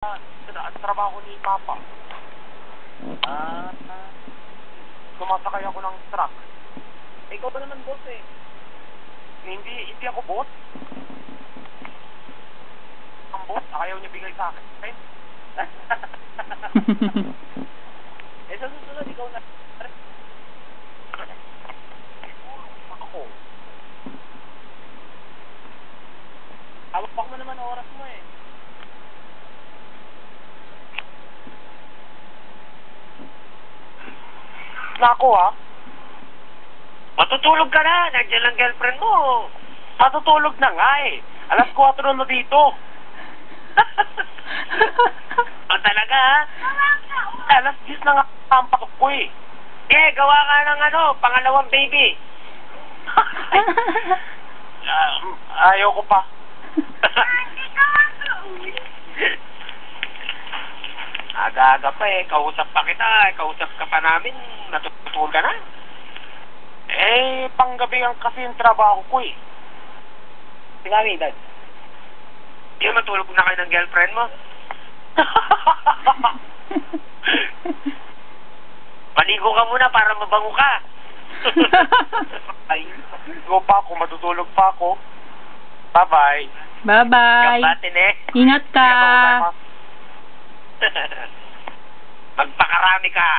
Trabaho ni Papa. Sumasakay ako ng truck. Ikaw ba naman boss eh? Hindi ako boss. Ang boss, ayaw niya bigay sa akin. Okay? Eh sa susunod, ikaw na. Ako. Hawak mo naman ang oras mo eh. Nako ha? Matutulog ka na. Nandiyan lang girlfriend mo. Matutulog na nga eh. Alas 4 na dito. O talaga ha? Alas 10 na nga ang patok ko eh. Gawa ka ng pangalawang baby. Ayaw ko pa. Aga-aga pa eh. Kausap pa kita. Kausap ka pa namin. Natutulog ka na. Panggabi ang kasi yung trabaho ko eh. Tingami, Dad. Yung matulog na kayo ng girlfriend mo. Maligo ka muna para mabango ka. Ay, go pa ako. Matutulog pa ako. Bye-bye. Bye-bye. Kapatin eh. Ingat ka. Magpakarami ka.